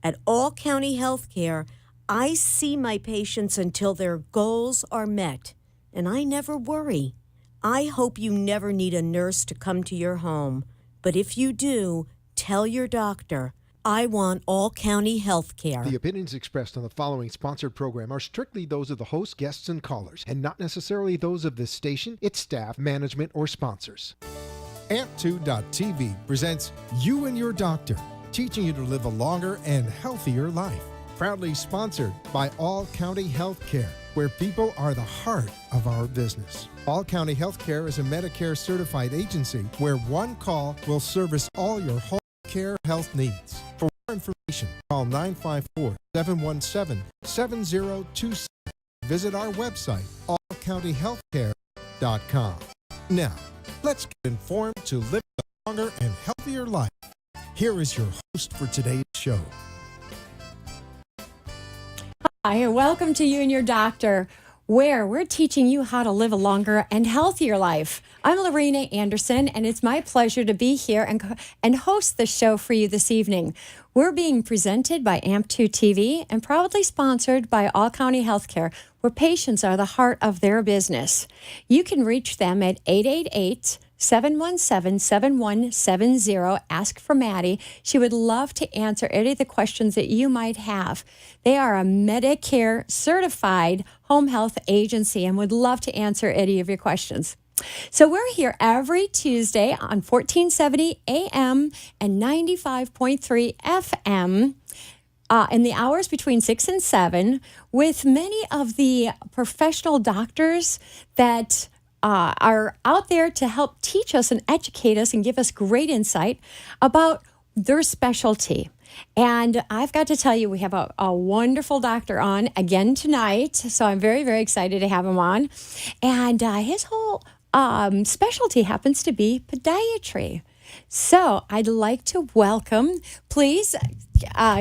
At All County Healthcare, I see my patients until their goals are met, and I never worry. I hope you never need a nurse to come to your home, but if you do, tell your doctor. I want All County Healthcare. The opinions expressed on the following sponsored program are strictly those of the host, guests, and callers, and not necessarily those of this station, its staff, management, or sponsors. AMP2.TV presents You and Your Doctor, teaching you to live a longer and healthier life. Proudly sponsored by All County Healthcare, where people are the heart of our business. All County Healthcare is a Medicare certified agency where one call will service all your whole care health needs. For more information, call 954-717-7027. Visit our website, allcountyhealthcare.com. Now, let's get informed to live a longer and healthier life. Here is your host for today's show. Hi, and welcome to You and Your Doctor, where we're teaching you how to live a longer and healthier life. I'm Lorena Anderson, and it's my pleasure to be here and host the show for you this evening. We're being presented by AMP2 TV and proudly sponsored by All County Healthcare, where patients are the heart of their business. You can reach them at 888-717-7170. Ask for Maddie. She would love to answer any of the questions that you might have. They are a Medicare certified home health agency and would love to answer any of your questions. So we're here every Tuesday on 1470 AM and 95.3 FM in the hours between 6 and 7 with many of the professional doctors that are out there to help teach us and educate us and give us great insight about their specialty. And I've got to tell you, we have a wonderful doctor on again tonight. So I'm very, very excited to have him on. And his whole specialty happens to be podiatry. So I'd like to welcome, please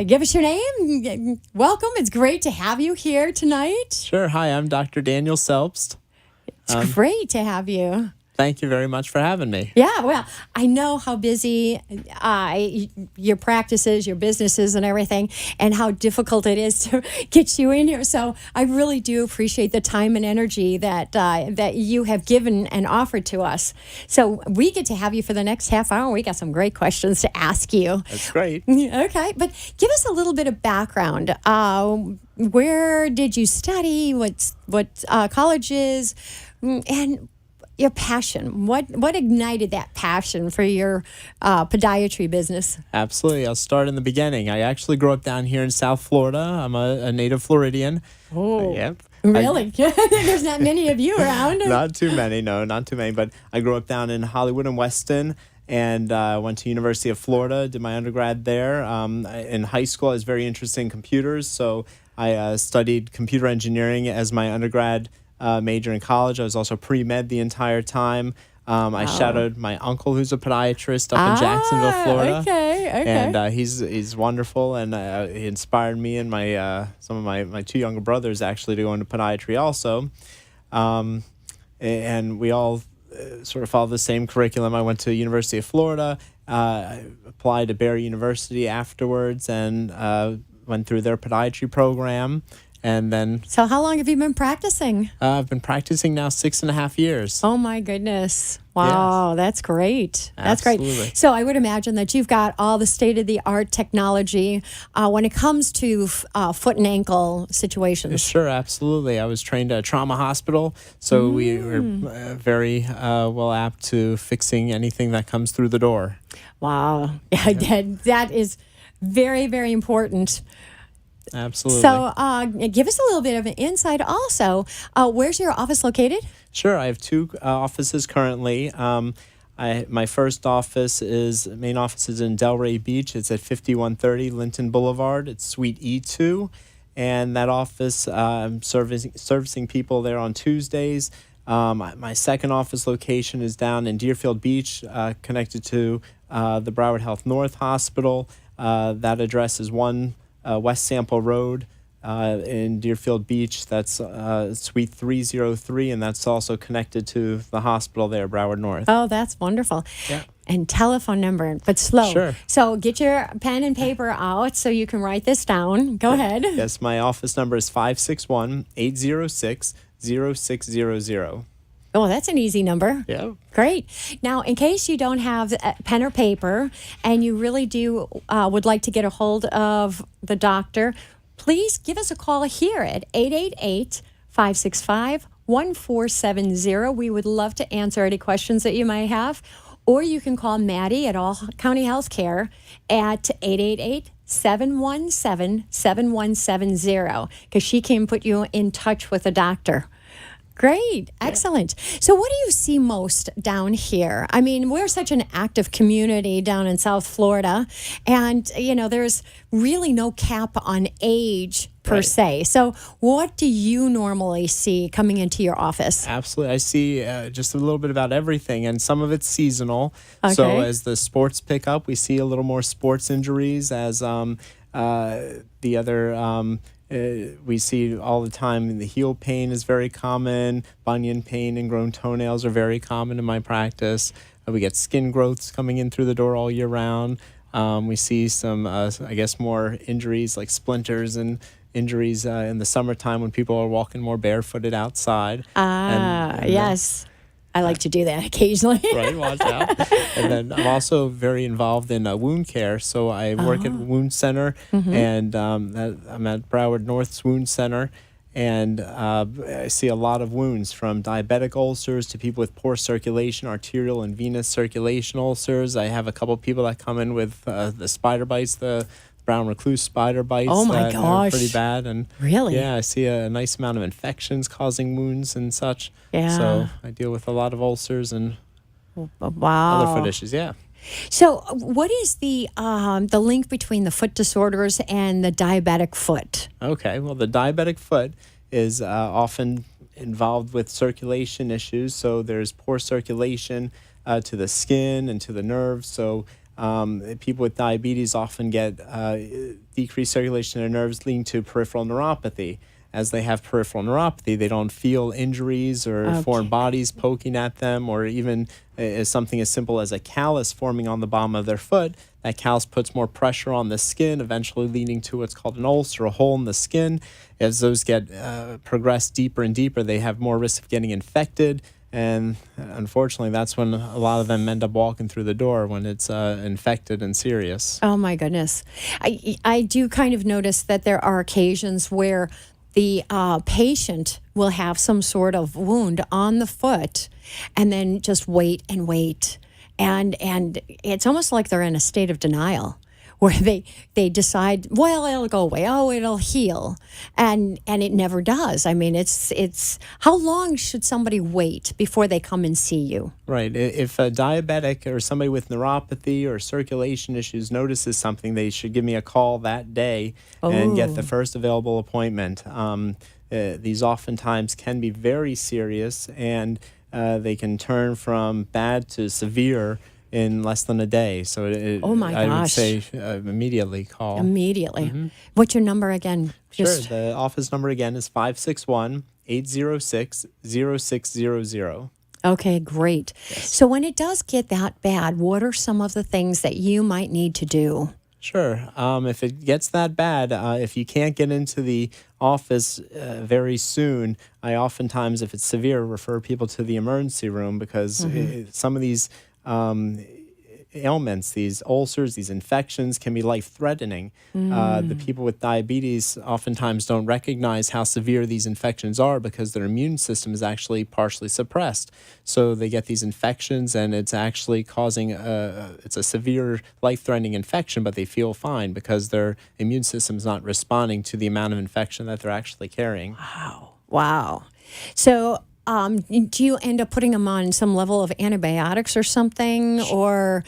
give us your name. Welcome. It's great to have you here tonight. Sure. Hi, I'm Dr. Daniel Selbst. It's great to have you. Thank you very much for having me. Yeah, well, I know how busy your practice is, your business is, and everything, and how difficult it is to get you in here. So I really do appreciate the time and energy that you have given and offered to us. So we get to have you for the next half hour. We got some great questions to ask you. That's great. Okay, but give us a little bit of background. Where did you study? What colleges? And your passion. What ignited that passion for your podiatry business? Absolutely. I'll start in the beginning. I actually grew up down here in South Florida. I'm a native Floridian. Oh, yep. Really? There's not many of you around. Not too many. No, not too many. But I grew up down in Hollywood and Weston, and went to University of Florida, did my undergrad there. In high school, I was very interested in computers, so I studied computer engineering as my undergrad major in college. I was also pre-med the entire time. I shadowed my uncle, who's a podiatrist up in Jacksonville, Florida. Okay. And he's wonderful, and he inspired me and some of my two younger brothers actually to go into podiatry also. And we all sort of followed the same curriculum. I went to University of Florida, applied to Barry University afterwards, and went through their podiatry program. And then, so how long have you been practicing? I've been practicing now 6.5 years. Oh my goodness. Wow, yes. That's great. That's Absolutely. Great. So I would imagine that you've got all the state-of-the-art technology when it comes to foot and ankle situations. Sure, absolutely. I was trained at a trauma hospital, so we were very well apt to fixing anything that comes through the door. Wow. Yeah. That is very, very important. Absolutely. So give us a little bit of an insight also. Where's your office located? Sure. I have two offices currently. My main office is in Delray Beach. It's at 5130 Linton Blvd. It's Suite E2. And that office, I'm servicing people there on Tuesdays. My second office location is down in Deerfield Beach, connected to the Broward Health North Hospital. That address is 1 West Sample Road in Deerfield Beach. That's Suite 303, and that's also connected to the hospital there, Broward North. Oh, that's wonderful. Yeah. and telephone number, but slow. Sure. So get your pen and paper out so you can write this down. Go ahead. Yes, my office number is 561-806-0600. Oh, that's an easy number. Yeah. Great. Now, in case you don't have a pen or paper and you really do would like to get a hold of the doctor, please give us a call here at 888-565-1470. We would love to answer any questions that you might have. Or you can call Maddie at All County Healthcare at 888-717-7170 because she can put you in touch with a doctor. Great. Excellent. So what do you see most down here? I mean, we're such an active community down in South Florida, and, there's really no cap on age per se. So what do you normally see coming into your office? Absolutely. I see just a little bit about everything, and some of it's seasonal. Okay. So as the sports pick up, we see a little more sports injuries as the other... we see all the time the heel pain is very common. Bunion pain and grown toenails are very common in my practice. We get skin growths coming in through the door all year round. We see some, more injuries like splinters and injuries in the summertime when people are walking more barefooted outside. Yes. I like to do that occasionally. Right, watch out. And then I'm also very involved in wound care. So I work at Wound Center, and I'm at Broward North's Wound Center. And I see a lot of wounds from diabetic ulcers to people with poor circulation, arterial and venous circulation ulcers. I have a couple people that come in with the spider bites, the brown recluse spider bites. Oh my gosh. Pretty bad. And really? Yeah, I see a nice amount of infections causing wounds and such. Yeah. So I deal with a lot of ulcers and other foot issues. Yeah. So what is the link between the foot disorders and the diabetic foot? Okay. Well, the diabetic foot is often involved with circulation issues. So there's poor circulation to the skin and to the nerves. So people with diabetes often get decreased circulation in their nerves, leading to peripheral neuropathy. As they have peripheral neuropathy, they don't feel injuries or foreign bodies poking at them, or even something as simple as a callus forming on the bottom of their foot. That callus puts more pressure on the skin, eventually leading to what's called an ulcer, a hole in the skin. As those get progress deeper and deeper, they have more risk of getting infected. And unfortunately, that's when a lot of them end up walking through the door when it's infected and serious. Oh, my goodness. I do kind of notice that there are occasions where the patient will have some sort of wound on the foot and then just wait and wait. And it's almost like they're in a state of denial, where they decide, well, it'll go away. Oh, it'll heal. And it never does. I mean, it's how long should somebody wait before they come and see you? Right. If a diabetic or somebody with neuropathy or circulation issues notices something, they should give me a call that day and get the first available appointment. These oftentimes can be very serious, and they can turn from bad to severe in less than a day. So I would say immediately call. Immediately. Mm-hmm. What's your number again? Sure. The office number again is 561-806-0600. Okay, great. Yes. So when it does get that bad, what are some of the things that you might need to do? Sure. If it gets that bad, if you can't get into the office very soon, I oftentimes, if it's severe, refer people to the emergency room, because some of these ailments, these ulcers, these infections can be life-threatening. The people with diabetes oftentimes don't recognize how severe these infections are because their immune system is actually partially suppressed. So they get these infections, and it's actually causing it's a severe life-threatening infection, but they feel fine because their immune system is not responding to the amount of infection that they're actually carrying. Wow. So do you end up putting them on some level of antibiotics or something? Or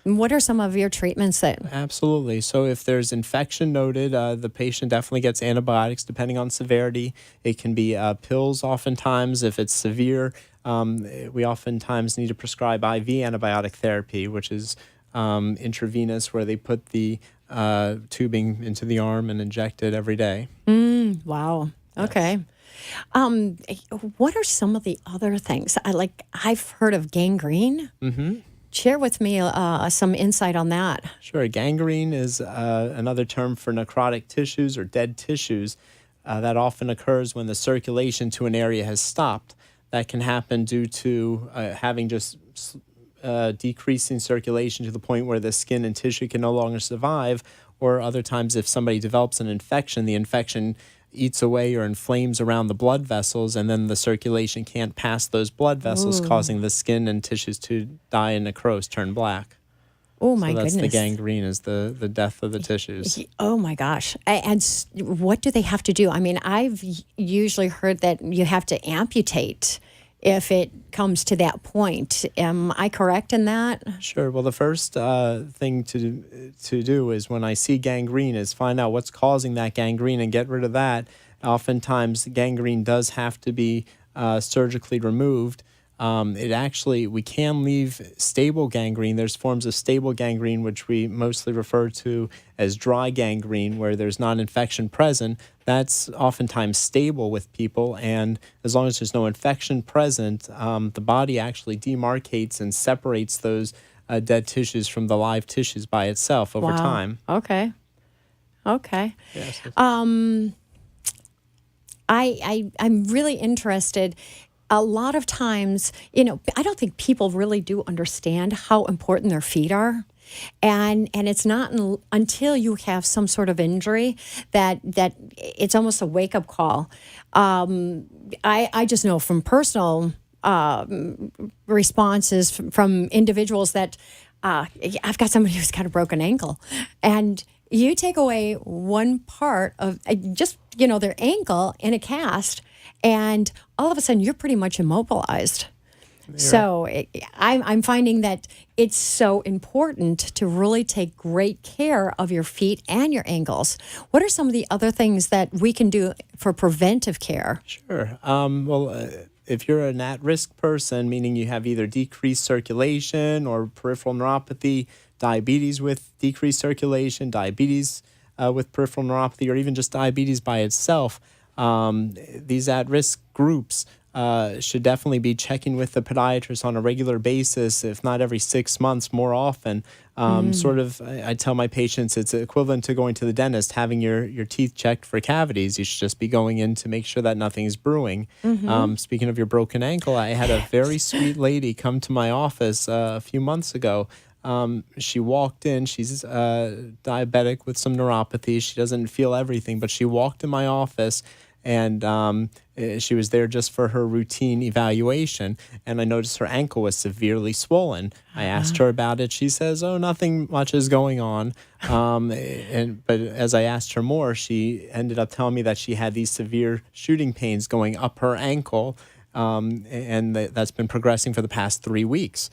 what are some of your treatments that... Absolutely. So if there's infection noted, the patient definitely gets antibiotics depending on severity. It can be pills oftentimes. If it's severe, we oftentimes need to prescribe IV antibiotic therapy, which is intravenous, where they put the tubing into the arm and inject it every day. Wow. Okay. What are some of the other things? I've heard of gangrene. Mm-hmm. Share with me some insight on that. Sure. Gangrene is another term for necrotic tissues or dead tissues that often occurs when the circulation to an area has stopped. That can happen due to having just decreasing circulation to the point where the skin and tissue can no longer survive, or other times if somebody develops an infection, the infection eats away or inflames around the blood vessels, and then the circulation can't pass those blood vessels, causing the skin and tissues to die and necrose, turn black. Oh, my so that's goodness. the gangrene, is the death of the tissues. Oh, my gosh. And what do they have to do? I mean, I've usually heard that you have to amputate if it comes to that point. Am I correct in that? Sure. Well, the first thing to do is, when I see gangrene, is find out what's causing that gangrene and get rid of that. Oftentimes, gangrene does have to be surgically removed. We can leave stable gangrene. There's forms of stable gangrene, which we mostly refer to as dry gangrene, where there's not infection present. That's oftentimes stable with people, and as long as there's no infection present, the body actually demarcates and separates those dead tissues from the live tissues by itself over time. Okay. Yes. I'm really interested. A lot of times, I don't think people really do understand how important their feet are. And it's not until you have some sort of injury that it's almost a wake-up call. I just know from personal responses from individuals that I've got somebody who's got a broken ankle. And you take away one part of their ankle in a cast, and all of a sudden you're pretty much immobilized. Yeah. So I'm finding that it's so important to really take great care of your feet and your ankles. What are some of the other things that we can do for preventive care? Sure. If you're an at-risk person, meaning you have either decreased circulation or peripheral neuropathy, diabetes with decreased circulation, diabetes with peripheral neuropathy, or even just diabetes by itself, these at-risk groups should definitely be checking with the podiatrist on a regular basis, if not every 6 months, more often. I tell my patients it's equivalent to going to the dentist, having your teeth checked for cavities. You should just be going in to make sure that nothing's brewing. Speaking of your broken ankle, I had a very sweet lady come to my office a few months ago. She walked in. She's diabetic with some neuropathy. She doesn't feel everything, but she walked in my office, and she was there just for her routine evaluation, and I noticed her ankle was severely swollen. I asked her about it. She says, "Oh, nothing much is going on." But as I asked her more, she ended up telling me that she had these severe shooting pains going up her ankle, and that's been progressing for the past 3 weeks.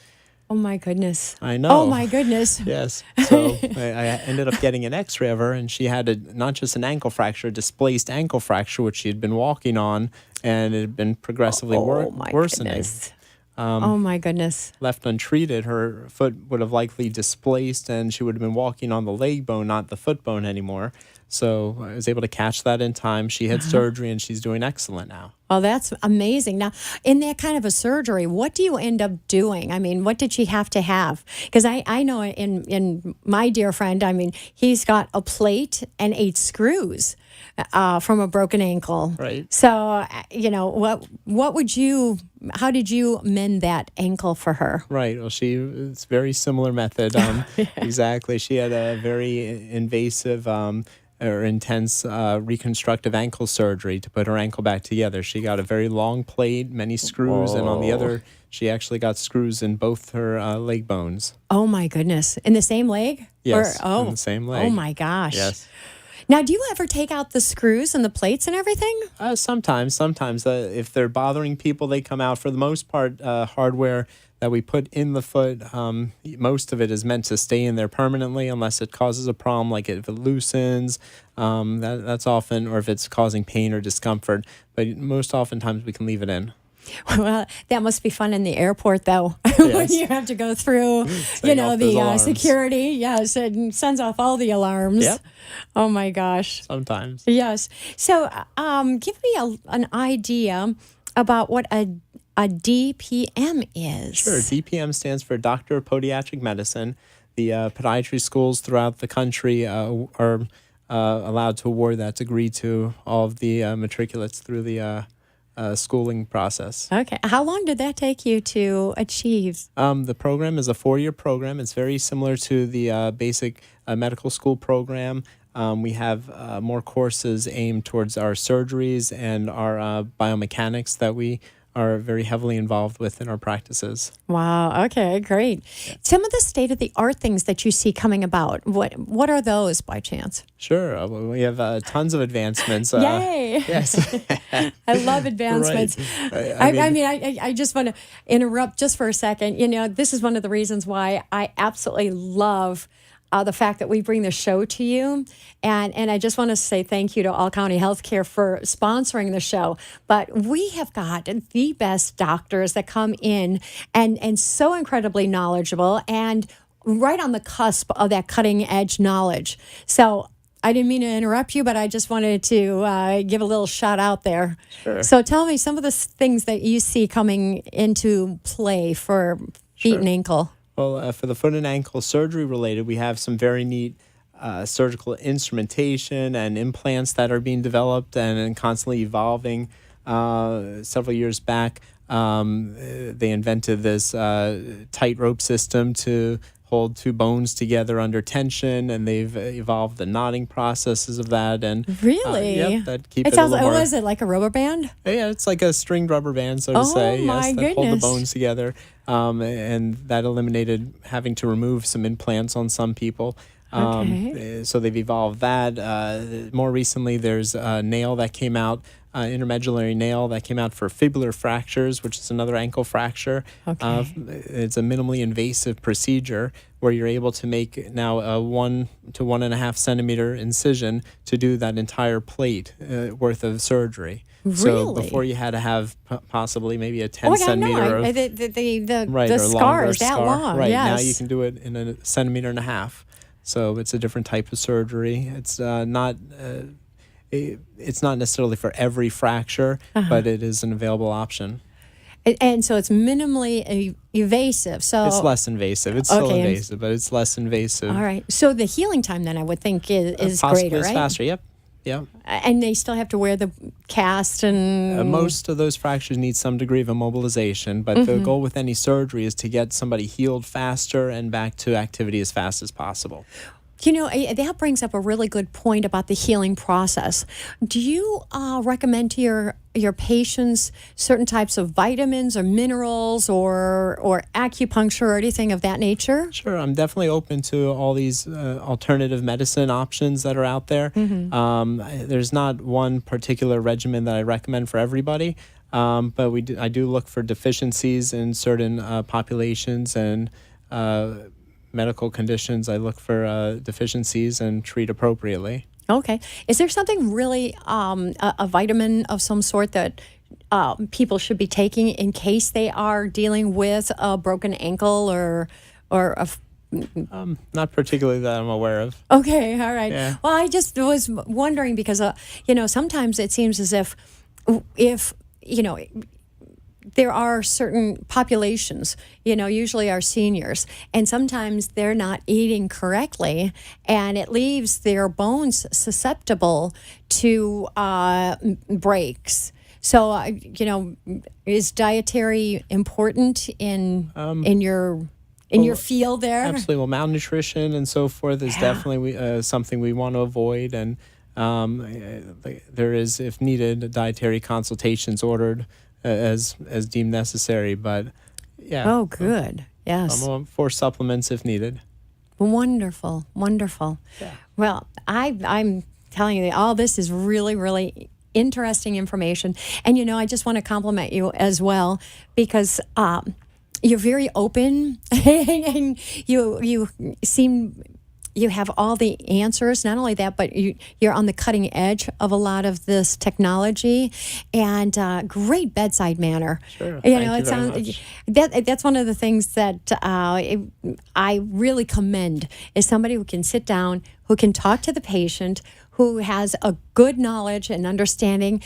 Oh, my goodness. I know. Oh, my goodness. Yes. So I ended up getting an x-ray of her, and she had not just an ankle fracture, a displaced ankle fracture, which she had been walking on, and it had been progressively worsening. Goodness. Oh, my goodness. Left untreated, her foot would have likely displaced, and she would have been walking on the leg bone, not the foot bone anymore. So I was able to catch that in time. She had surgery, and she's doing excellent now. Well, that's amazing. Now, in that kind of a surgery, what do you end up doing? I mean, what did she have to have? Because I know in my dear friend, I mean, he's got a plate and 8 screws from a broken ankle. Right. So, how did you mend that ankle for her? Right. Well, it's a very similar method. Exactly. She had a very invasive or intense reconstructive ankle surgery to put her ankle back together. She got a very long plate, many screws, and on the other, she actually got screws in both her leg bones. Oh, my goodness. In the same leg? Yes, in the same leg. Oh, my gosh. Yes. Now, do you ever take out the screws and the plates and everything? Sometimes. If they're bothering people, they come out. For the most part, hardware that we put in the foot, most of it is meant to stay in there permanently unless it causes a problem, like if it loosens, that's often, or if it's causing pain or discomfort. But most oftentimes we can leave it in. Well, that must be fun in the airport, though, when you have to go through, the security. Yes, it sends off all the alarms. Yep. Oh, my gosh. Sometimes. Yes. So give me an idea about what a DPM is. Sure. DPM stands for Doctor of Podiatric Medicine. The podiatry schools throughout the country are allowed to award that degree to all of the matriculates through the schooling process. Okay. How long did that take you to achieve? The program is a 4-year program. It's very similar to the basic medical school program. We have more courses aimed towards our surgeries and our biomechanics that we are very heavily involved with in our practices. Wow. Okay, great. Yeah. Some of the state-of-the-art things that you see coming about, what are those by chance? Sure. We have tons of advancements. Yay! Yes. I love advancements. Right. I just want to interrupt just for a second. This is one of the reasons why I absolutely love the fact that we bring the show to you. And I just want to say thank you to All County Healthcare for sponsoring the show. But we have got the best doctors that come in and so incredibly knowledgeable and right on the cusp of that cutting edge knowledge. So I didn't mean to interrupt you, but I just wanted to give a little shout out there. Sure. So tell me some of the things that you see coming into play for feet and ankle. Well, for the foot and ankle surgery related, we have some very neat surgical instrumentation and implants that are being developed and constantly evolving. Several years back, they invented this tightrope system to hold two bones together under tension, and they've evolved the knotting processes of that. And really, that keep it. It sounds like, was it like a rubber band? Yeah, it's like a stringed rubber band, so to say. Oh my that hold the goodness. bones together, and that eliminated having to remove some implants on some people. So they've evolved that. More recently, there's a nail that came out, intermedullary nail that came out for fibular fractures, which is another ankle fracture. It's a minimally invasive procedure where you're able to make now a 1 to 1.5 centimeter incision to do that entire plate worth of surgery. Really? So before you had to have possibly maybe a 10 centimeter of, the scar is that long. Right, yes. now you can do it in 1.5 centimeters. So it's a different type of surgery. It's not necessarily for every fracture, but it is an available option. And so it's minimally invasive. So it's less invasive. It's still invasive, but it's less invasive. All right. So the healing time then I would think is possibly greater, right? Faster. Yep. Yeah. And they still have to wear the cast and... most of those fractures need some degree of immobilization, but the goal with any surgery is to get somebody healed faster and back to activity as fast as possible. That brings up a really good point about the healing process. Do you recommend to your patients certain types of vitamins or minerals or acupuncture or anything of that nature? Sure. I'm definitely open to all these alternative medicine options that are out there. There's not one particular regimen that I recommend for everybody, but I do look for deficiencies in certain populations and medical conditions. I look for deficiencies and treat appropriately. Okay. Is there something really, a vitamin of some sort that people should be taking in case they are dealing with a broken ankle or a... Not particularly that I'm aware of. Okay. All right. Yeah. Well, I just was wondering because, sometimes it seems as if there are certain populations, usually our seniors, and sometimes they're not eating correctly, and it leaves their bones susceptible to breaks. So, is dietary important in your field there? Absolutely. Well, malnutrition and so forth is definitely something we want to avoid, and there is, if needed, dietary consultations ordered as deemed necessary, but yeah. Oh, good. Yes. I'm for supplements if needed. Wonderful. Yeah. Well, I'm telling you, all this is really, really interesting information. And, I just want to compliment you as well because you're very open and you seem you have all the answers. Not only that, but you're on the cutting edge of a lot of this technology, and great bedside manner. Sure. It sounds that's one of the things that I really commend is somebody who can sit down, who can talk to the patient, who has a good knowledge and understanding,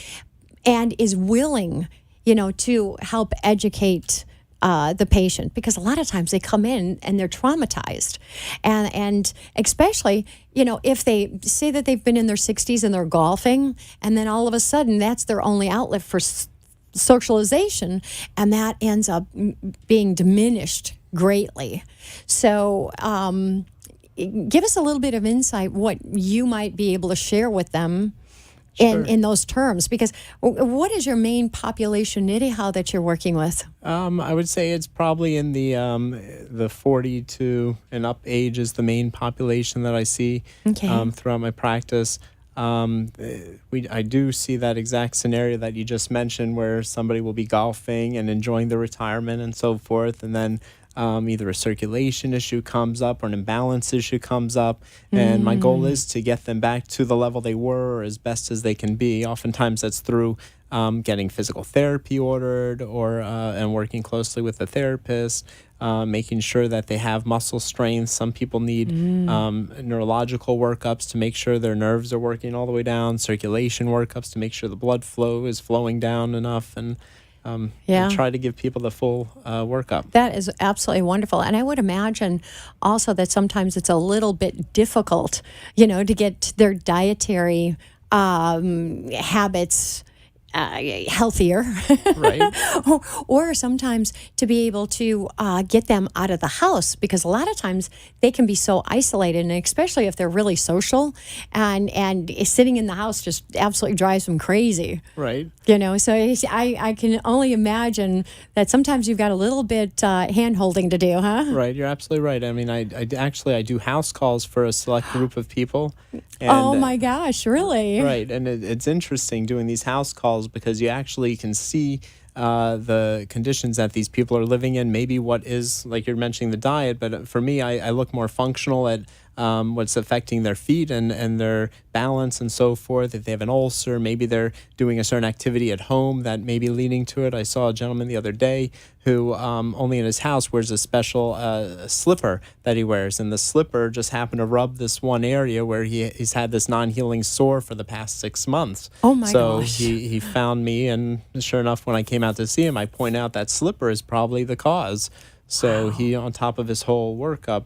and is willing, to help educate the patient, because a lot of times they come in and they're traumatized, and especially if they say that they've been in their 60s and they're golfing, and then all of a sudden that's their only outlet for socialization, and that ends up being diminished greatly. So give us a little bit of insight what you might be able to share with them. Sure. In those terms, because what is your main population anyhow that you're working with? I would say it's probably in the 40 to and up age is the main population that I see throughout my practice. I do see that exact scenario that you just mentioned, where somebody will be golfing and enjoying their retirement and so forth, and then either a circulation issue comes up or an imbalance issue comes up, and my goal is to get them back to the level they were, or as best as they can be. Oftentimes that's through getting physical therapy ordered, or and working closely with the therapist, making sure that they have muscle strength. Some people need neurological workups to make sure their nerves are working all the way down, circulation workups to make sure the blood flow is flowing down enough, and try to give people the full workup. That is absolutely wonderful. And I would imagine also that sometimes it's a little bit difficult, to get their dietary habits healthier, right? or sometimes to be able to get them out of the house, because a lot of times they can be so isolated, and especially if they're really social, and sitting in the house just absolutely drives them crazy. Right. So I can only imagine that sometimes you've got a little bit hand holding to do, huh? Right. You're absolutely right. I mean, I do house calls for a select group of people. And, oh my gosh, really? Right. And it's interesting doing these house calls, because you actually can see the conditions that these people are living in, maybe what is, like you're mentioning, the diet, but for me, I look more functional at what's affecting their feet and their balance and so forth. If they have an ulcer, maybe they're doing a certain activity at home that may be leading to it. I saw a gentleman the other day who only in his house wears a special slipper that he wears, and the slipper just happened to rub this one area where he's had this non-healing sore for the past 6 months. Oh my gosh. So he found me, and sure enough, when I came out to see him, I point out that slipper is probably the cause. So he, on top of his whole workup,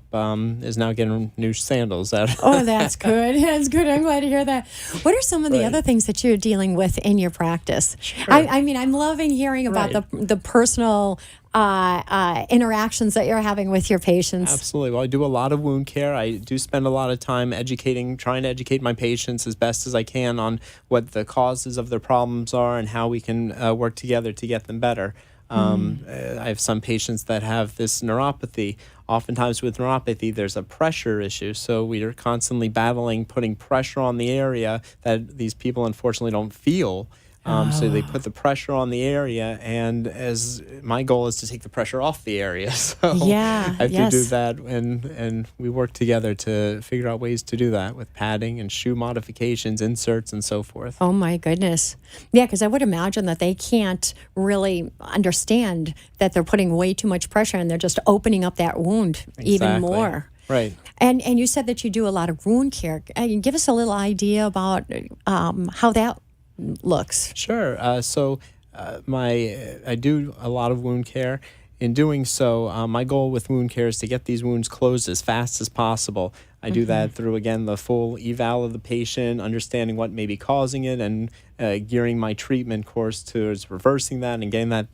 is now getting new sandals out. Oh, that's good. That's good. I'm glad to hear that. What are some of the other things that you're dealing with in your practice? Sure. I mean, I'm loving hearing about the personal interactions that you're having with your patients. Absolutely. Well, I do a lot of wound care. I do spend a lot of time trying to educate my patients as best as I can on what the causes of their problems are and how we can work together to get them better. I have some patients that have this neuropathy. Oftentimes with neuropathy, there's a pressure issue. So we are constantly battling, putting pressure on the area that these people unfortunately don't feel. So they put the pressure on the area, and as my goal is to take the pressure off the area. So I have to do that, and we work together to figure out ways to do that with padding and shoe modifications, inserts, and so forth. Oh my goodness. Yeah, because I would imagine that they can't really understand that they're putting way too much pressure, and they're just opening up that wound even more. Right. And you said that you do a lot of wound care. Give us a little idea about how that looks. Sure. I do a lot of wound care. In doing so, my goal with wound care is to get these wounds closed as fast as possible. I do that through, again, the full eval of the patient, understanding what may be causing it, and gearing my treatment course towards reversing that and getting that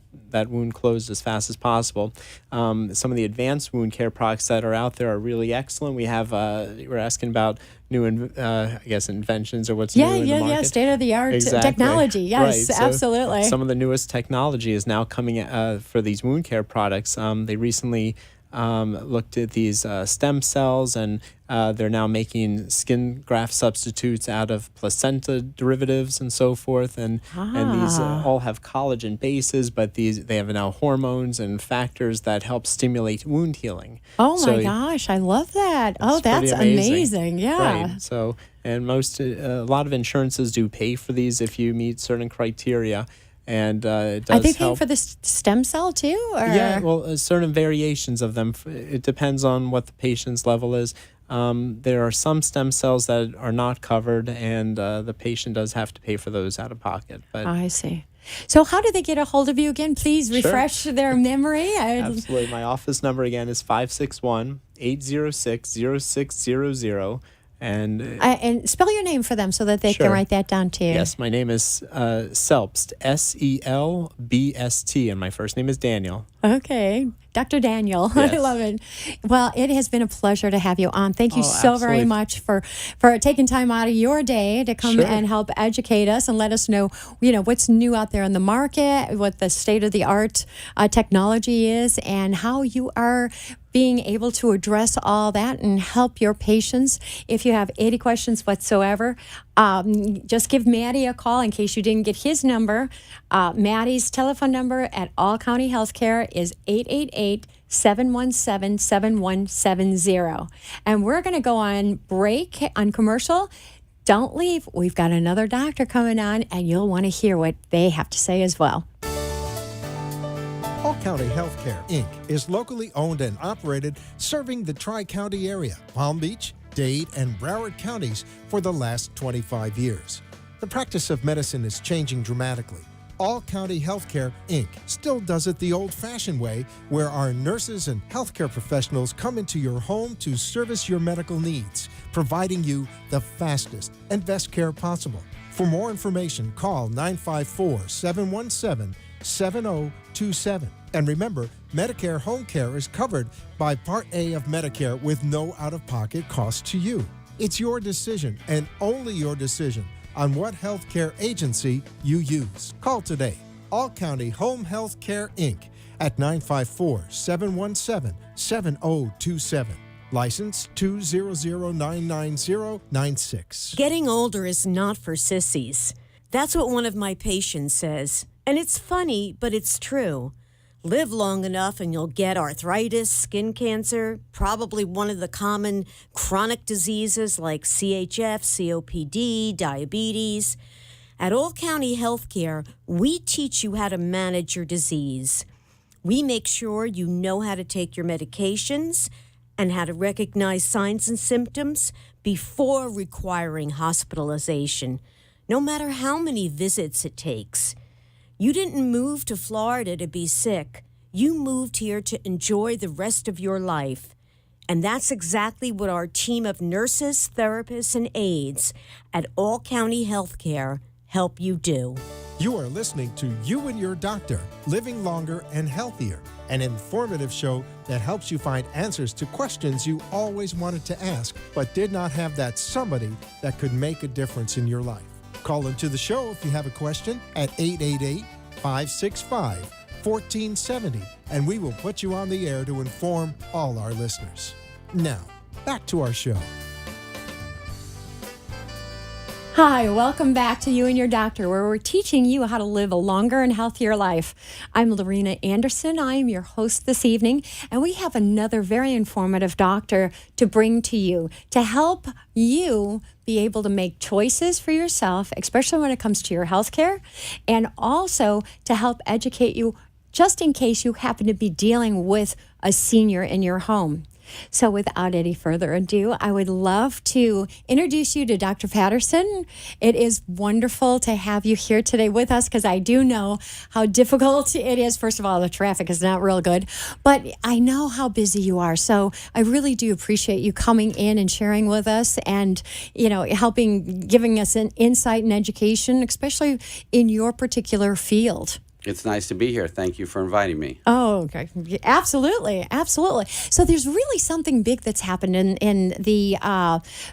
wound closed as fast as possible. Some of the advanced wound care products that are out there are really excellent. We have, we're asking about new, inventions, or what's new in the market. Yeah, state-of-the-art technology. Yes, right. Absolutely. Some of the newest technology is now coming for these wound care products. They recently looked at these stem cells, and they're now making skin graft substitutes out of placenta derivatives and so forth. And these all have collagen bases, but they have now hormones and factors that help stimulate wound healing. Oh my gosh, I love that. Oh, that's amazing. Yeah. Right. So, and a lot of insurances do pay for these if you meet certain criteria. And it does Are they paying help. for the stem cell too? Or? Yeah, well, certain variations of them. It depends on what the patient's level is. There are some stem cells that are not covered, and the patient does have to pay for those out of pocket. But I see. So how do they get a hold of you again? Please refresh their memory. Absolutely. My office number again is 561-806-0600. And spell your name for them so that they can write that down too. Yes, my name is Selbst, Selbst, and my first name is Daniel. Okay, Dr. Daniel. Yes. I love it. Well, it has been a pleasure to have you on. Thank you so very absolutely. much for taking time out of your day to come and help educate us and let us know, what's new out there in the market, what the state-of-the-art technology is, and how you are being able to address all that and help your patients. If you have any questions whatsoever, just give Maddie a call in case you didn't get his number. Maddie's telephone number at All County Healthcare is 888-717-7170. And we're going to go on break, on commercial. Don't leave. We've got another doctor coming on, and you'll want to hear what they have to say as well. All County Healthcare, Inc. is locally owned and operated, serving the Tri-County area, Palm Beach, Dade, and Broward counties for the last 25 years. The practice of medicine is changing dramatically. All County Healthcare, Inc. still does it the old-fashioned way, where our nurses and healthcare professionals come into your home to service your medical needs, providing you the fastest and best care possible. For more information, call 954-717-7027. And remember, Medicare Home Care is covered by Part A of Medicare with no out-of-pocket cost to you. It's your decision, and only your decision, on what healthcare agency you use. Call today. All County Home Health Care, Inc. at 954-717-7027. License 200999096. Getting older is not for sissies. That's what one of my patients says. And it's funny, but it's true. Live long enough and you'll get arthritis, skin cancer, probably one of the common chronic diseases like CHF, COPD, diabetes. At All County Healthcare, we teach you how to manage your disease. We make sure you know how to take your medications and how to recognize signs and symptoms before requiring hospitalization, no matter how many visits it takes. You didn't move to Florida to be sick. You moved here to enjoy the rest of your life. And that's exactly what our team of nurses, therapists, and aides at All County Healthcare help you do. You are listening to You and Your Doctor, Living Longer and Healthier, an informative show that helps you find answers to questions you always wanted to ask, but did not have that somebody that could make a difference in your life. Call into the show if you have a question at 888-565-1470, and we will put you on the air to inform all our listeners. Now, back to our show. Hi, welcome back to You and Your Doctor, where we're teaching you how to live a longer and healthier life. I'm Lorena Anderson. I am your host this evening, and we have another very informative doctor to bring to you to help you be able to make choices for yourself, especially when it comes to your health care, and also to help educate you just in case you happen to be dealing with a senior in your home. So without any further ado, I would love to introduce you to Dr. Patterson. It is wonderful to have you here today with us because I do know how difficult it is. First of all, the traffic is not real good, but I know how busy you are. So I really do appreciate you coming in and sharing with us and, giving us an insight and education, especially in your particular field. It's nice to be here. Thank you for inviting me. Oh, okay. Absolutely. Absolutely. So there's really something big that's happened in the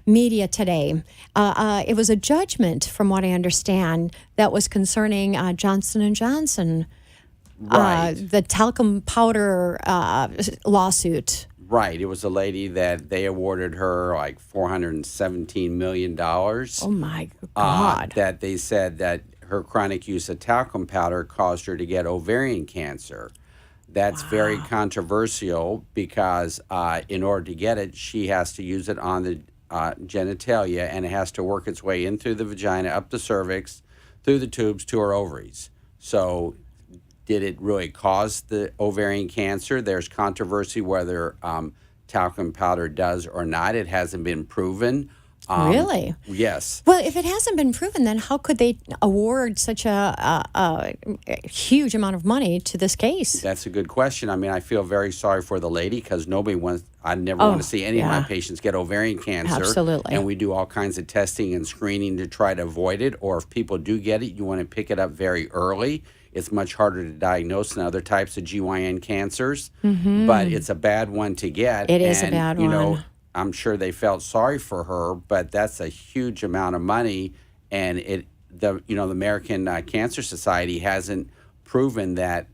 media today. It was a judgment, from what I understand, that was concerning Johnson & Johnson. Right. the talcum powder lawsuit. Right. It was a lady that they awarded her like $417 million. Oh my God. That they said that her chronic use of talcum powder caused her to get ovarian cancer. That's very controversial because in order to get it, she has to use it on the genitalia, and it has to work its way in through the vagina, up the cervix, through the tubes to her ovaries. So did it really cause the ovarian cancer? There's controversy whether talcum powder does or not. It hasn't been proven. Really? Yes. Well, if it hasn't been proven, then how could they award such a huge amount of money to this case? That's a good question. I mean, I feel very sorry for the lady because I never want to see any of my patients get ovarian cancer. Absolutely. And we do all kinds of testing and screening to try to avoid it. Or if people do get it, you want to pick it up very early. It's much harder to diagnose than other types of GYN cancers, but it's a bad one to get. It is a bad you know, one. I'm sure they felt sorry for her, but that's a huge amount of money, and the American Cancer Society hasn't proven that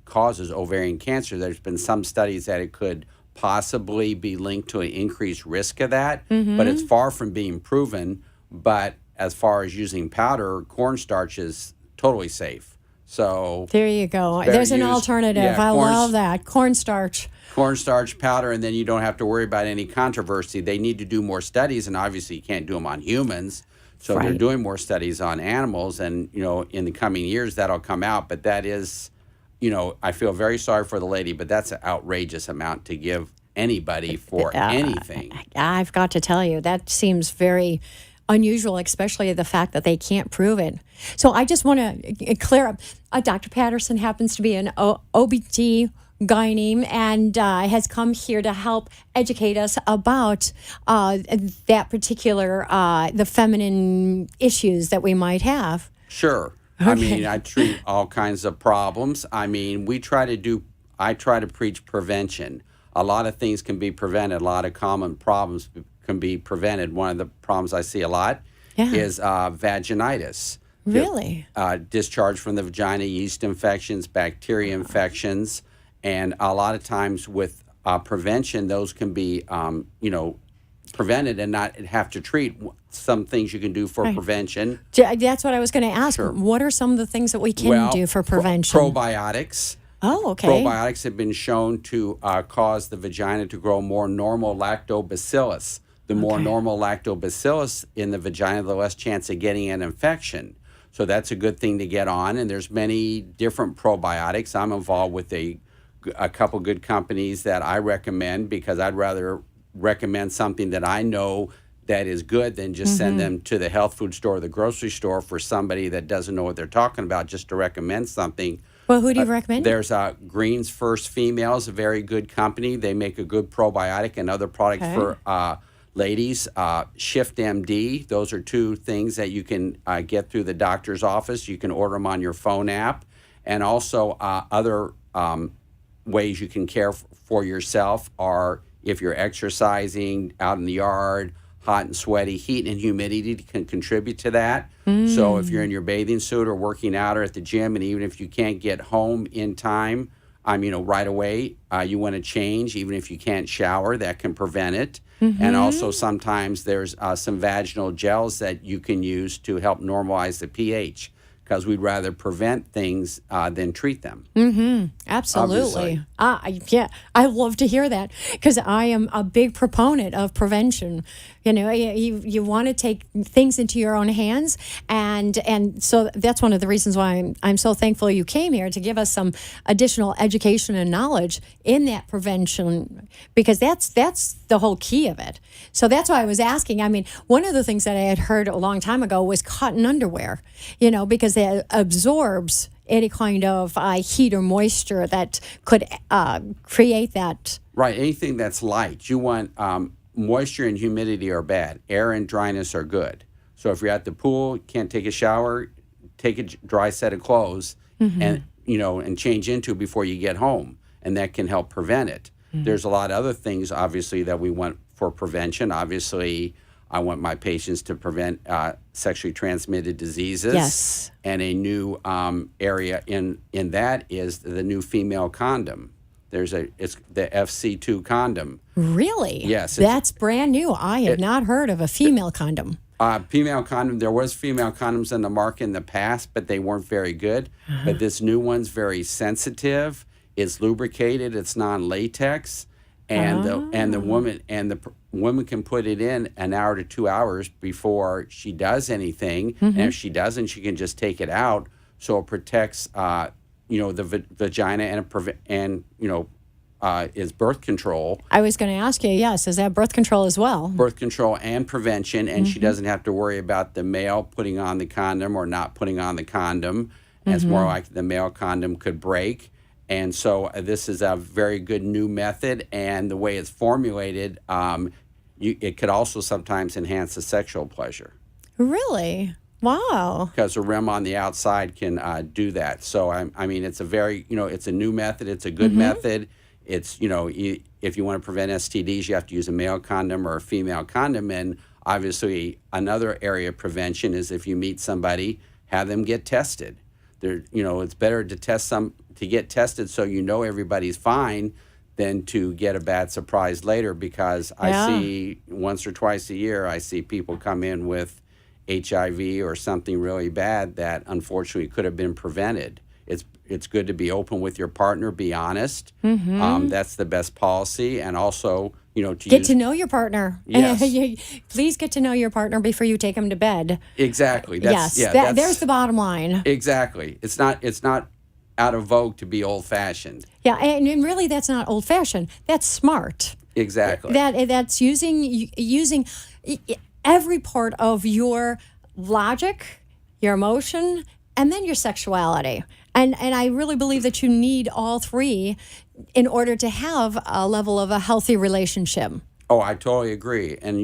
causes ovarian cancer. There's been some studies that it could possibly be linked to an increased risk of that, but it's far from being proven. But as far as using powder, cornstarch is totally safe. So there you go. There's an alternative. Yeah, I love that. Cornstarch. Cornstarch powder, and then you don't have to worry about any controversy. They need to do more studies, and obviously you can't do them on humans. So they're doing more studies on animals, and, in the coming years that'll come out. But that is, I feel very sorry for the lady, but that's an outrageous amount to give anybody for anything. I've got to tell you, that seems very unusual, especially the fact that they can't prove it. So I just want to clear up. Dr. Patterson happens to be an OBGYN and has come here to help educate us about that particular, the feminine issues that we might have. Sure. Okay. I mean, I treat all kinds of problems. I mean, I try to preach prevention. A lot of things can be prevented. A lot of common problems can be prevented. One of the problems I see a lot is vaginitis. Really? Discharge from the vagina, yeast infections, bacteria infections. And a lot of times with prevention, those can be, prevented and not have to treat. Some things you can do for prevention. That's what I was going to ask. Sure. What are some of the things that we can do for prevention? Probiotics. Oh, okay. Probiotics have been shown to cause the vagina to grow more normal lactobacillus. The more normal lactobacillus in the vagina, the less chance of getting an infection. So that's a good thing to get on. And there's many different probiotics. I'm involved with a couple good companies that I recommend because I'd rather recommend something that I know that is good than just send them to the health food store or the grocery store for somebody that doesn't know what they're talking about just to recommend something. Well, who do you recommend? There's Green's First Female is a very good company. They make a good probiotic and other products for ladies. Shift MD, those are two things that you can get through the doctor's office. You can order them on your phone app. And also other ways you can care for yourself are if you're exercising out in the yard, hot and sweaty, heat and humidity can contribute to that. So if you're in your bathing suit or working out or at the gym, and even if you can't get home in time, right away, you want to change. Even if you can't shower, that can prevent it. And also sometimes there's some vaginal gels that you can use to help normalize the pH because we'd rather prevent things than treat them. Absolutely. I love to hear that because I am a big proponent of prevention. You want to take things into your own hands, and so that's one of the reasons why I'm so thankful you came here to give us some additional education and knowledge in that prevention, because that's the whole key of it. So that's why I was asking. I mean, one of the things that I had heard a long time ago was cotton underwear, because it absorbs any kind of heat or moisture that could create that. Right, anything that's light. You want moisture and humidity are bad. Air and dryness are good. So if you're at the pool, can't take a shower, take a dry set of clothes and change into it before you get home, and that can help prevent it. There's a lot of other things, obviously, that we want for prevention. Obviously, I want my patients to prevent sexually transmitted diseases. Yes. And a new area in that is the new female condom. It's the FC2 condom. Really? Yes. That's brand new. I had not heard of a female condom. Female condom, there was female condoms in the market in the past, but they weren't very good. But this new one's very sensitive. It's lubricated. It's non-latex. And the woman can put it in an hour to 2 hours before she does anything. And if she doesn't, she can just take it out. So it protects, the vagina and is birth control. I was going to ask you, yes, is that birth control as well? Birth control and prevention, and she doesn't have to worry about the male putting on the condom or not pputting on the condom. It's more like the male condom could break. And so this is a very good new method, and the way it's formulated, it could also sometimes enhance the sexual pleasure. Really? Wow. Because the rim on the outside can do that. So, I mean, it's a very, it's a new method. It's a good method. It's, if you want to prevent STDs, you have to use a male condom or a female condom. And obviously, another area of prevention is if you meet somebody, have them get tested. It's better to get tested so everybody's fine than to get a bad surprise later, because I see once or twice a year, I see people come in with HIV or something really bad that unfortunately could have been prevented. It's good to be open with your partner, be honest. That's the best policy. And also, get to know your partner. Yes. Please get to know your partner before you take them to bed. Exactly. There's the bottom line. Exactly. It's not out of vogue to be old-fashioned. Yeah, and really that's not old-fashioned. That's smart. Exactly. That's using every part of your logic, your emotion, and then your sexuality. And I really believe that you need all three in order to have a level of a healthy relationship. Oh, I totally agree. And,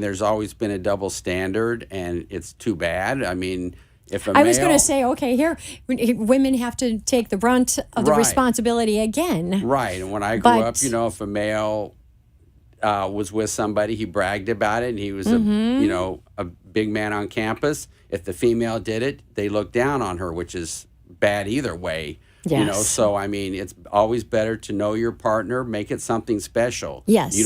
there's always been a double standard, and it's too bad. I mean, I was going to say, okay, here, women have to take the brunt of the responsibility again. Right. And when I grew up, if a male was with somebody, he bragged about it, and he was a big man on campus. If the female did it, they looked down on her, which is bad either way. Yes. So it's always better to know your partner, make it something special. Yes.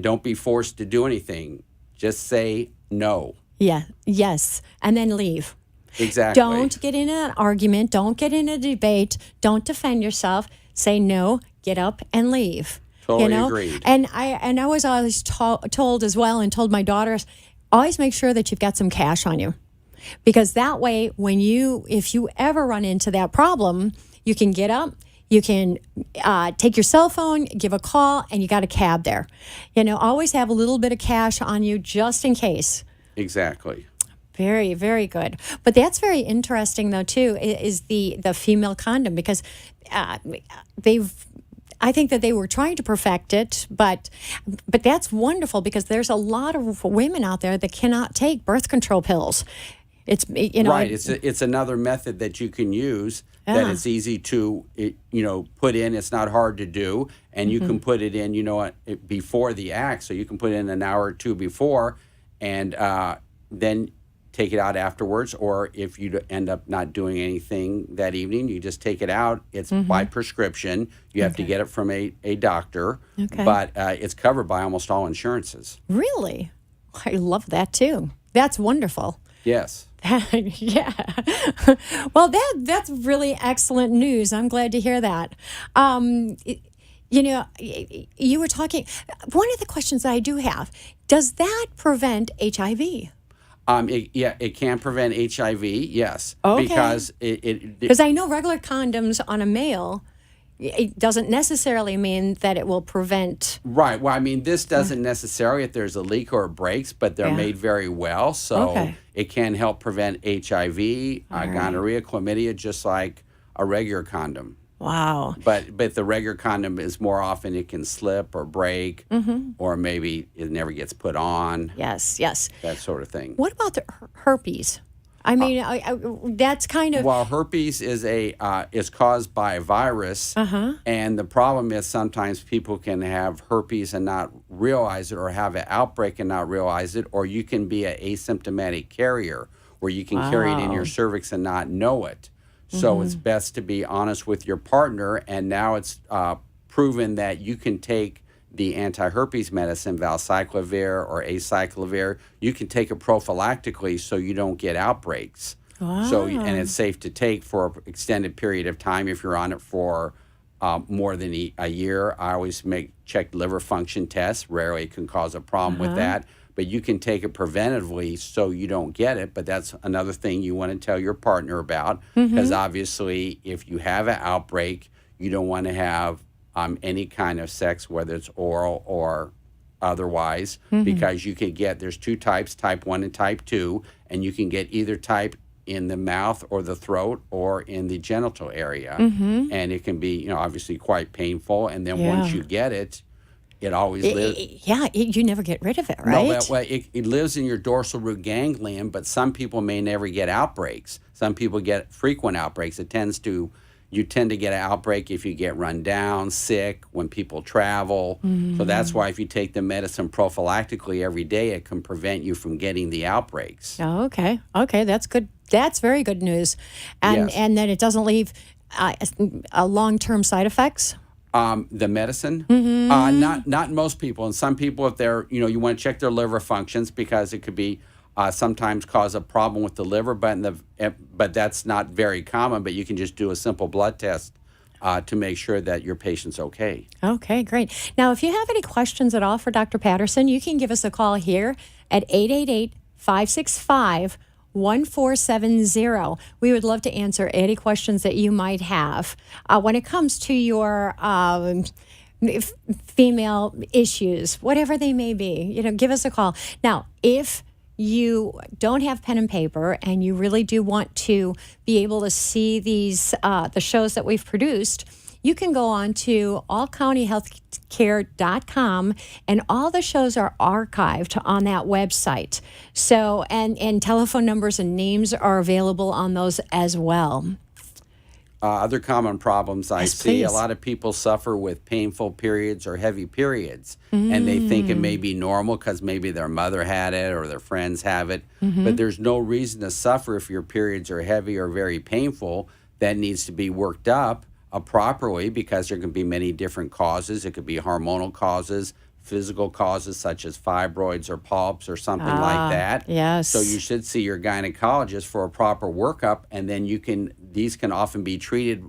Don't be forced to do anything. Just say no. Yeah. Yes. And then leave. Exactly. Don't get in an argument. Don't get in a debate. Don't defend yourself. Say no, get up and leave. Totally agreed. And I was always told as well, and told my daughters, always make sure that you've got some cash on you. Because that way, if you ever run into that problem, you can get up, you can take your cell phone, give a call, and you got a cab there. Always have a little bit of cash on you just in case. Exactly. Very, very good. But that's very interesting, though, too, is the female condom, because I think that they were trying to perfect it, but that's wonderful, because there's a lot of women out there that cannot take birth control pills. It's right. It's another method that you can use that it's easy to put in. It's not hard to do, and you can put it in before the act, so you can put it in an hour or two before, and then take it out afterwards. Or if you end up not doing anything that evening, you just take it out. It's by prescription. You have to get it from a doctor, but it's covered by almost all insurances. Really? I love that too. That's wonderful. Yes. Yeah. Well, that's really excellent news. I'm glad to hear that. You were talking, one of the questions that I do have, does that prevent HIV? It can prevent HIV, yes. Okay. Because I know regular condoms on a male, it doesn't necessarily mean that it will prevent. Right. Well, this doesn't necessarily if there's a leak or it breaks, but they're made very well. So it can help prevent HIV, gonorrhea, chlamydia, just like a regular condom. Wow. But the regular condom is more often it can slip or break, or maybe it never gets put on. Yes. That sort of thing. What about the herpes? I mean, that's kind of Well, herpes is caused by a virus, and the problem is sometimes people can have herpes and not realize it, or have an outbreak and not realize it, or you can be an asymptomatic carrier where you can carry it in your cervix and not know it. So it's best to be honest with your partner, and now it's proven that you can take the anti-herpes medicine, valcyclovir or acyclovir. You can take it prophylactically so you don't get outbreaks. So, and it's safe to take for an extended period of time if you're on it for more than a year. I always check liver function tests. Rarely it can cause a problem with that. But you can take it preventively so you don't get it. But that's another thing you want to tell your partner about, because obviously if you have an outbreak, you don't want to have any kind of sex, whether it's oral or otherwise, because you can get, there's two types, type 1 and type 2, and you can get either type in the mouth or the throat or in the genital area. And it can be, obviously quite painful. And then once you get it, it always lives. You never get rid of it, right? No, well, it lives in your dorsal root ganglion, but some people may never get outbreaks. Some people get frequent outbreaks. You tend to get an outbreak if you get run down, sick, when people travel. So that's why if you take the medicine prophylactically every day, it can prevent you from getting the outbreaks. Oh, okay. Okay, that's good. That's very good news. And and that it doesn't leave long-term side effects? The medicine? Not most people. And some people, if they're, you want to check their liver functions, because it could be sometimes cause a problem with the liver, but that's not very common. But you can just do a simple blood test to make sure that your patient's okay. Okay, great. Now, if you have any questions at all for Dr. Patterson, you can give us a call here at 888-565-1470. We would love to answer any questions that you might have. When it comes to your female issues, whatever they may be, give us a call. Now, if you don't have pen and paper and you really do want to be able to see these the shows that we've produced, you can go on to allcountyhealthcare.com, and all the shows are archived on that website. So, and telephone numbers and names are available on those as well. Other common problems I see, a lot of people suffer with painful periods or heavy periods, and they think it may be normal because maybe their mother had it or their friends have it, but there's no reason to suffer if your periods are heavy or very painful. That needs to be worked up properly, because there can be many different causes. It could be hormonal causes, physical causes such as fibroids or polyps or something like that. Yes. So you should see your gynecologist for a proper workup, and then these can often be treated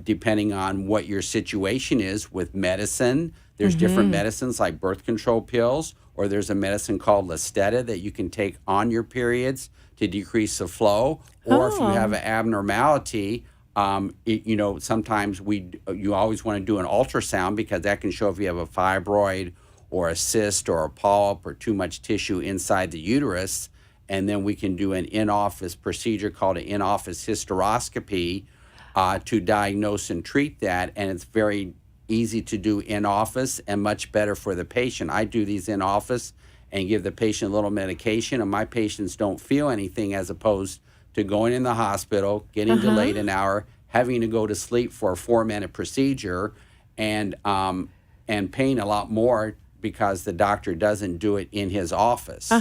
depending on what your situation is with medicine. There's different medicines like birth control pills, or there's a medicine called Listetta that you can take on your periods to decrease the flow. Or if you have an abnormality, sometimes you always want to do an ultrasound, because that can show if you have a fibroid or a cyst or a polyp or too much tissue inside the uterus. And then we can do an in-office procedure called an in-office hysteroscopy to diagnose and treat that. And it's very easy to do in-office and much better for the patient. I do these in-office and give the patient a little medication, and my patients don't feel anything, as opposed to going in the hospital, getting delayed an hour, having to go to sleep for a 4-minute procedure, and paying a lot more because the doctor doesn't do it in his office.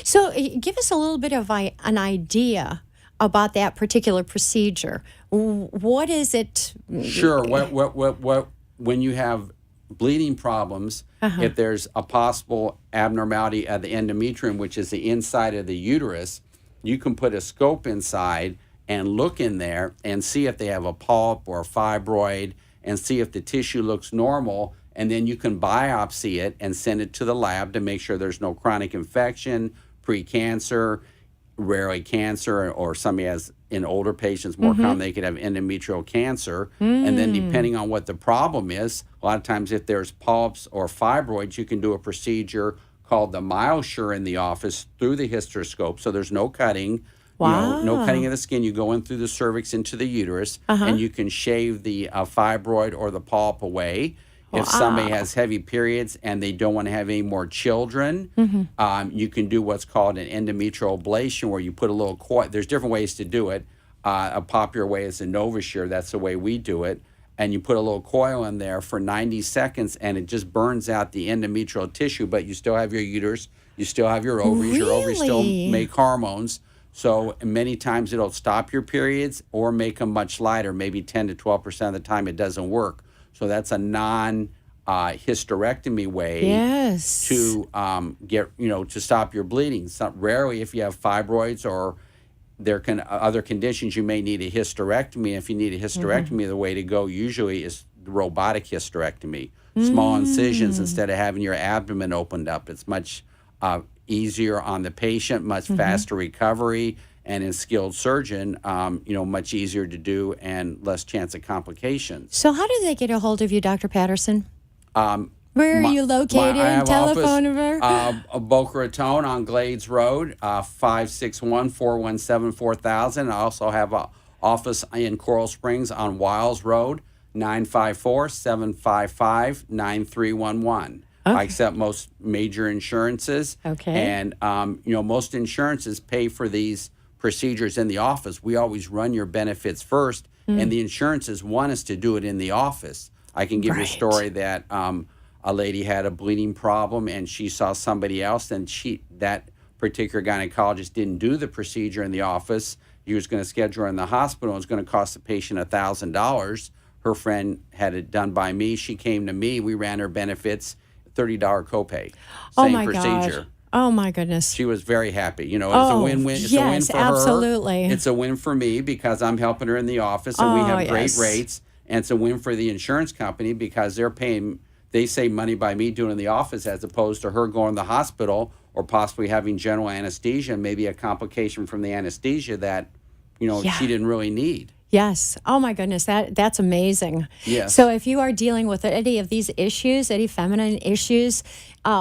So give us a little bit of an idea about that particular procedure. What is it? Sure. When you have bleeding problems, if there's a possible abnormality at the endometrium, which is the inside of the uterus, you can put a scope inside and look in there and see if they have a polyp or a fibroid, and see if the tissue looks normal. And then you can biopsy it and send it to the lab to make sure there's no chronic infection, precancer, rarely cancer, or somebody has, in older patients, more common, they could have endometrial cancer. And then depending on what the problem is, a lot of times if there's polyps or fibroids, you can do a procedure called the MyoSure in the office through the hysteroscope. So there's no cutting. No cutting of the skin. You go in through the cervix into the uterus, and you can shave the fibroid or the polyp away. If somebody has heavy periods and they don't want to have any more children, you can do what's called an endometrial ablation, where you put a little coil. There's different ways to do it. A popular way is a NovaSure. That's the way we do it. And you put a little coil in there for 90 seconds, and it just burns out the endometrial tissue, but you still have your uterus, you still have your ovaries. Your ovaries still make hormones. So many times it'll stop your periods or make them much lighter. Maybe 10 to 12% of the time it doesn't work. So that's a non-hysterectomy way to get, to stop your bleeding. Rarely, if you have fibroids or there can other conditions, you may need a hysterectomy. If you need a hysterectomy, the way to go usually is the robotic hysterectomy. Small incisions instead of having your abdomen opened up. It's much easier on the patient, much faster recovery, and in skilled surgeon, much easier to do and less chance of complications. So how do they get a hold of you, Dr. Patterson? Where are you located? Telephone number? Boca Raton on Glades Road, 561-417-4000. I also have an office in Coral Springs on Wiles Road, 954-755-9311. Okay. I accept most major insurances. Okay. And, most insurances pay for these procedures in the office. We always run your benefits first, and the insurances want us to do it in the office. I can give you a story that a lady had a bleeding problem, and she saw somebody else, and that particular gynecologist didn't do the procedure in the office. He was going to schedule her in the hospital. It was going to cost the patient $1,000. Her friend had it done by me. She came to me. We ran her benefits, $30 copay. Same procedure. God. Oh, my goodness. She was very happy. It's a win-win. It's a win for absolutely. her. It's a win for me because I'm helping her in the office, and we have great rates. And it's a win for the insurance company because they save money by me doing it in the office as opposed to her going to the hospital or possibly having general anesthesia, maybe a complication from the anesthesia that, she didn't really need. Yes. Oh, my goodness. That's amazing. Yes. So if you are dealing with any of these issues, any feminine issues,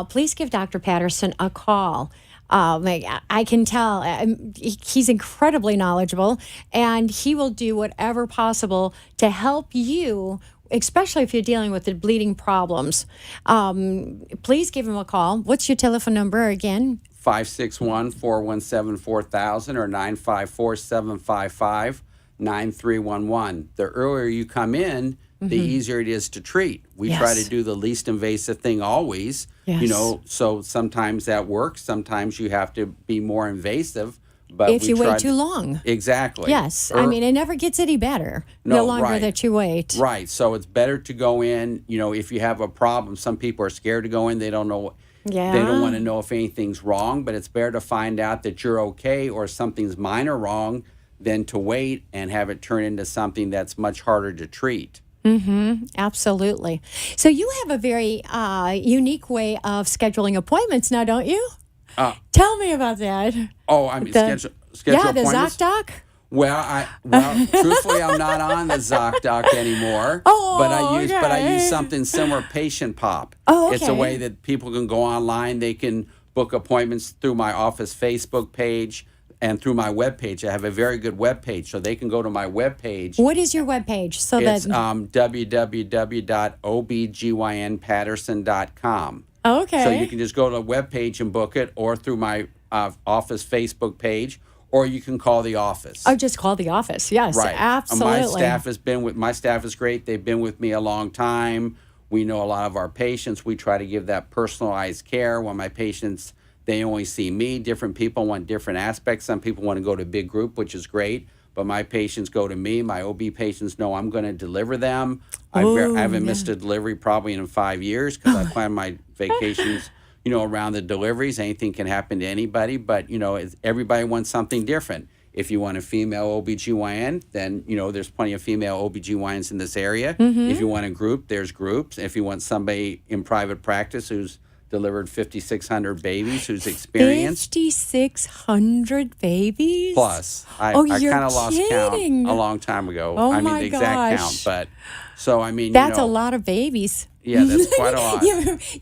please give Dr. Patterson a call. I can tell he's incredibly knowledgeable, and he will do whatever possible to help you, especially if you're dealing with the bleeding problems. Please give him a call. What's your telephone number again? 561-417-4000 or 954-755-9311. The earlier you come in, the easier it is to treat. We try to do the least invasive thing always. Yes. So sometimes that works. Sometimes you have to be more invasive. But if you wait too long. Exactly. Yes. I mean, it never gets any better the longer that you wait. Right. So it's better to go in, if you have a problem. Some people are scared to go in. They don't know. Yeah. They don't want to know if anything's wrong, but it's better to find out that you're okay or something's minor wrong than to wait and have it turn into something that's much harder to treat. Absolutely. So you have a very unique way of scheduling appointments now, don't you? Tell me about that. Oh, I mean, schedule the appointments? ZocDoc? Well, truthfully, I'm not on the ZocDoc anymore. Oh, but I use something similar, Patient Pop. Oh, okay. It's a way that people can go online. They can book appointments through my office Facebook page and through my webpage. I have a very good webpage, so they can go to my webpage. What is your webpage? It's www.obgynpatterson.com. Okay. So you can just go to the webpage and book it, or through my office Facebook page, or you can call the office. Oh, just call the office. Yes, right. Absolutely. My staff is great. They've been with me a long time. We know a lot of our patients. We try to give that personalized care. When my patients, they only see me. Different people want different aspects. Some people want to go to a big group, which is great. But my patients go to me. My OB patients know I'm going to deliver them. I haven't missed a delivery probably in 5 years because I plan my vacations, around the deliveries. Anything can happen to anybody, but, everybody wants something different. If you want a female OBGYN, then, there's plenty of female OBGYNs in this area. If you want a group, there's groups. If you want somebody in private practice who's delivered 5,600 babies, who's experienced. 5,600 babies? Plus. I you're kind of lost count a long time ago. Oh, the my exact gosh. count. But, so, That's a lot of babies. Yeah, that's quite a lot.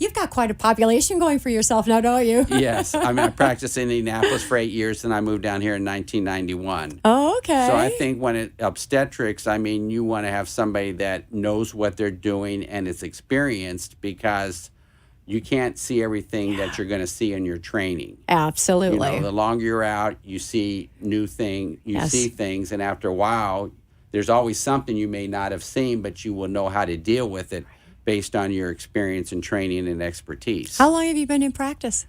You've got quite a population going for yourself now, don't you? Yes. I mean, I practiced in Indianapolis for 8 years, and I moved down here in 1991. Oh, okay. So I think when obstetrics, I mean, you want to have somebody that knows what they're doing and is experienced, because you can't see everything that you're going to see in your training. Absolutely. You know, the longer you're out, you see new things, see things, and after a while, there's always something you may not have seen, but you will know how to deal with it based on your experience and training and expertise. How long have you been in practice?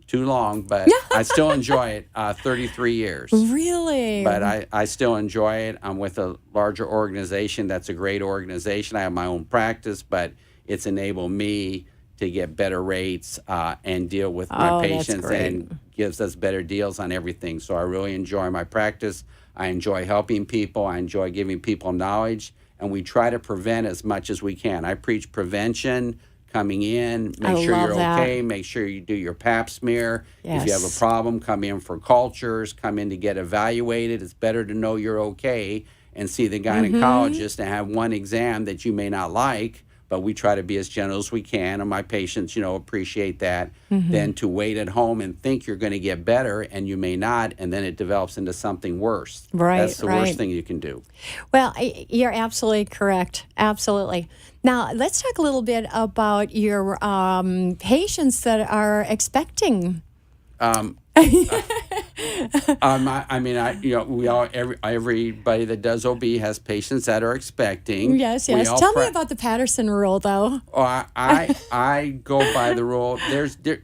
Too long, but I still enjoy it. 33 years. Really? But I still enjoy it. I'm with a larger organization. That's a great organization. I have my own practice, but it's enabled me to get better rates and deal with my patients, and gives us better deals on everything. So I really enjoy my practice. I enjoy helping people. I enjoy giving people knowledge, and we try to prevent as much as we can. I preach prevention, coming in, make sure you're okay, make sure you do your pap smear. If you have a problem, come in for cultures, come in to get evaluated. It's better to know you're okay and see the gynecologist and have one exam that you may not like, but we try to be as gentle as we can, and my patients, you know, appreciate that, than to wait at home and think you're going to get better, and you may not, and then it develops into something worse. Right, That's the worst thing you can do. Well, you're absolutely correct. Absolutely. Now, let's talk a little bit about your patients that are expecting. Everybody that does OB has patients that are expecting. Yes. Tell me about the Patterson rule, though. I go by the rule.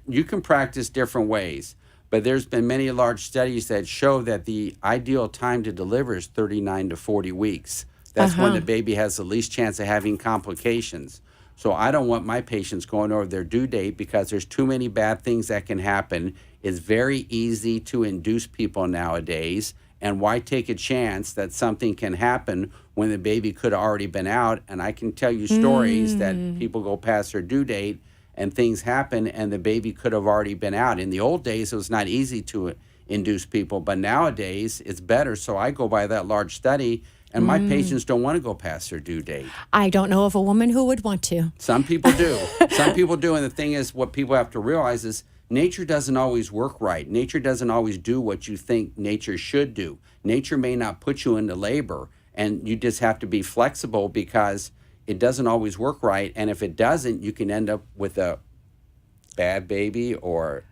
You can practice different ways, but there's been many large studies that show that the ideal time to deliver is 39 to 40 weeks. That's when the baby has the least chance of having complications. So I don't want my patients going over their due date, because there's too many bad things that can happen. It's very easy to induce people nowadays, and why take a chance that something can happen when the baby could have already been out? And I can tell you stories that people go past their due date and things happen and the baby could have already been out. In the old days, it was not easy to induce people, but nowadays it's better. So I go by that large study, and my patients don't want to go past their due date. I don't know of a woman who would want to. Some people do. Some people do. And the thing is, what people have to realize is nature doesn't always work right. Nature doesn't always do what you think nature should do. Nature may not put you into labor, and you just have to be flexible, because it doesn't always work right. And if it doesn't, you can end up with a bad baby or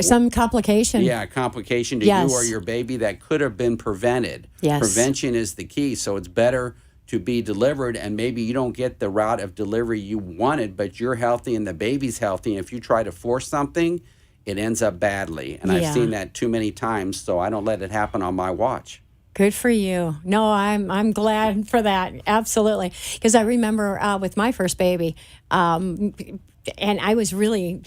some complication. Yeah, complication to you or your baby that could have been prevented. Yes. Prevention is the key. So it's better to be delivered, and maybe you don't get the route of delivery you wanted, but you're healthy and the baby's healthy. And if you try to force something, it ends up badly. And I've seen that too many times, so I don't let it happen on my watch. Good for you. No, I'm glad for that. Absolutely. Because I remember with my first baby, and I was really...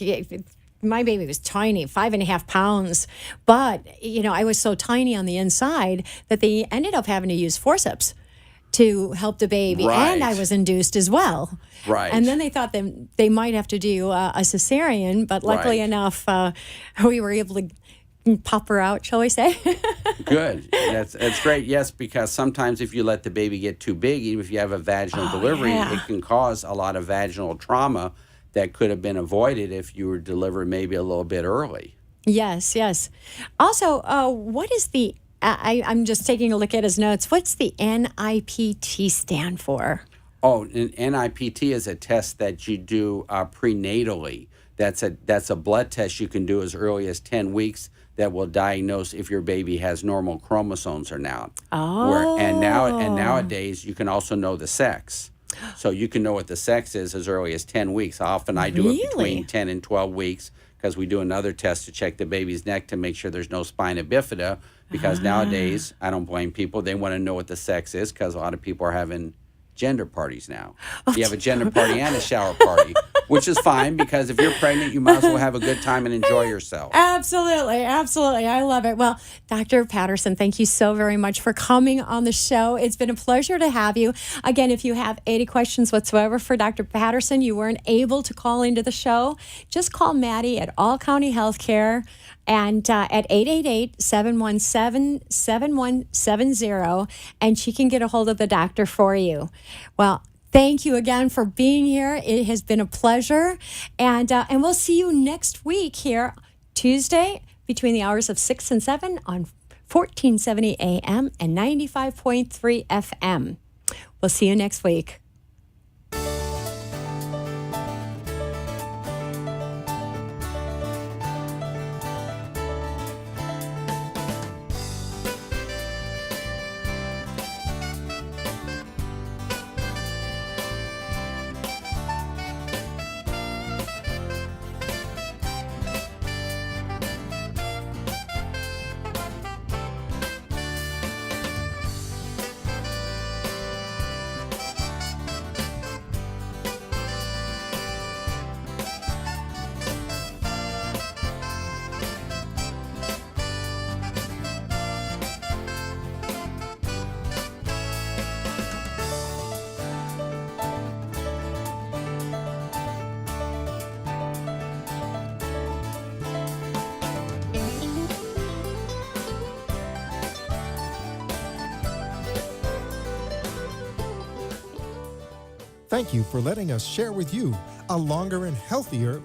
My baby was tiny, 5.5 pounds, but, I was so tiny on the inside that they ended up having to use forceps to help the baby. Right. And I was induced as well. Right. And then they thought that they might have to do a cesarean, but luckily enough, we were able to pop her out, shall we say? Good. That's great. Yes, because sometimes if you let the baby get too big, even if you have a vaginal delivery, it can cause a lot of vaginal trauma that could have been avoided if you were delivered maybe a little bit early. Yes. Also, what is the, I'm just taking a look at his notes, what's the NIPT stand for? Oh, NIPT is a test that you do prenatally. That's a blood test you can do as early as 10 weeks that will diagnose if your baby has normal chromosomes or not. Oh. And nowadays, you can also know the sex. So you can know what the sex is as early as 10 weeks. Often I do it between 10 and 12 weeks, because we do another test to check the baby's neck to make sure there's no spina bifida, because nowadays, I don't blame people, they want to know what the sex is, because a lot of people are having gender parties now. You have a gender party and a shower party, which is fine, because if you're pregnant, you might as well have a good time and enjoy yourself. Absolutely. I love it. Well, Dr. Patterson, thank you so very much for coming on the show. It's been a pleasure to have you. Again, if you have any questions whatsoever for Dr. Patterson, you weren't able to call into the show, just call Maddie at All County Healthcare and at 888-717-7170, and she can get a hold of the doctor for you. Well, Thank you again for being here. It has been a pleasure. And we'll see you next week here, Tuesday, between the hours of 6 and 7 on 1470 AM and 95.3 FM. We'll see you next week. Thank you for letting us share with you a longer and healthier